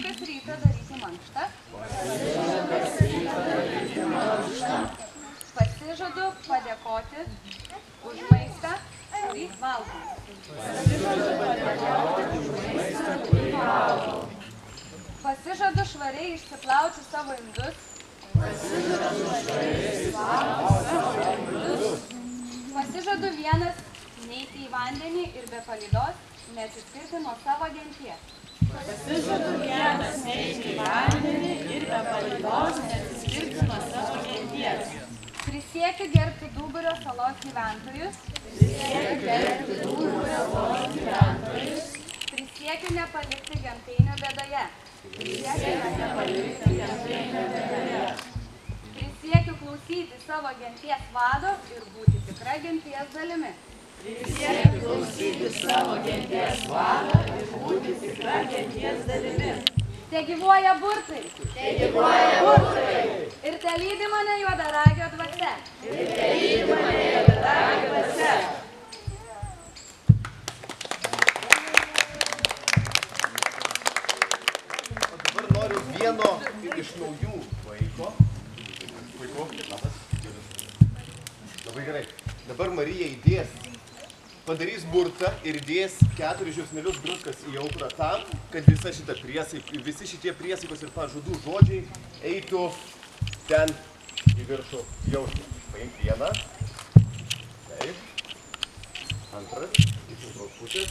kas rytą daryti mankštą. Pasižadu padėkoti už maistą, kurį valgau. Pasižadu švariai išsiplauti savo indus. Pasižadu vienas neiti į vandenį ir be palydos neatsiskirti nuo savo genties. Pasižadu vienas neiti į vandenį ir be palydos neatsiskirti nuo savo genties. Prisiekiu gerbti Duburio salos gyventojus. Prisiekiu nepalikti gentainių bėdoje. Prisiekiu klausyti savo genties vado ir būti tikra genties dalimi. Prisiekiu klausyti savo genties vado ir būti tikra genties dalimi. Tegyvuoja burtai. Tegyvuoja burtai. Ir telydi mane juodaragio dvasia. Ir telydi mane juodaragio dvasia. Dabar noriu vieno iš naujų vaiko. Labas. Labai gerai. Dabar Marija padarys burtą ir įdės 4 žiupsnelius druskas į aukurą tam, kad visi šitie priesaikos ir pažadų žodžiai eitų ten į viršų jausmą. Paimk vieną. Taip. Antras. Iš antros pusės.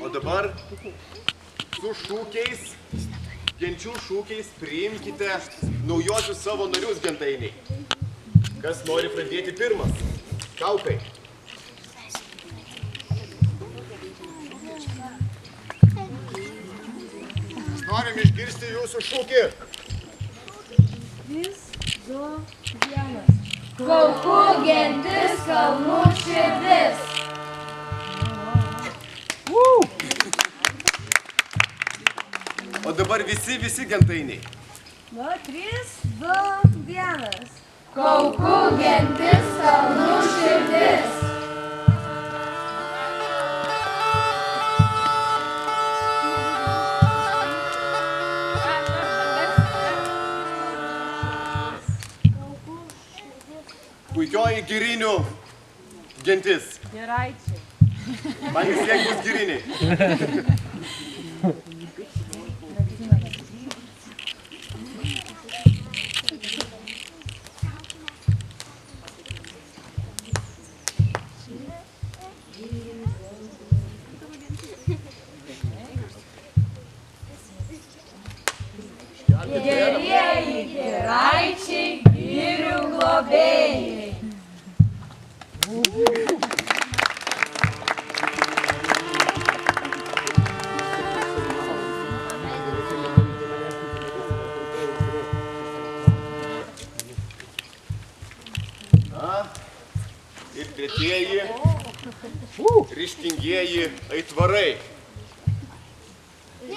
O dabar su šūkiais, genčių šūkiais priimkite naujosius savo narius gentainiai. Kas nori pradėti pirmas? Kaukai. Norim išgirsti jūsų šūkį. 3, 2, 1. Kaukų gentis, kalnų širdis. O dabar visi gentainiai. 3, 2, 1. Kaukų gentis, kalnų širdis. Puikioji girinių gentis. Geraičiai. Man vis tiek bus giriniai. Gerieji giraičiai, girių globėjai. Na, ir tretieji, ryžtingieji aitvarai. 1,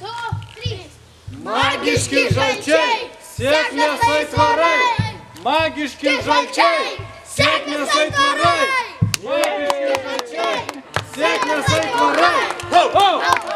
2, 3. Magiški žalčiai, sėkmės aitvarai! Magiški žalčiai, sėkmės aitvarai! Magiški žalčiai, sėkmės aitvarai!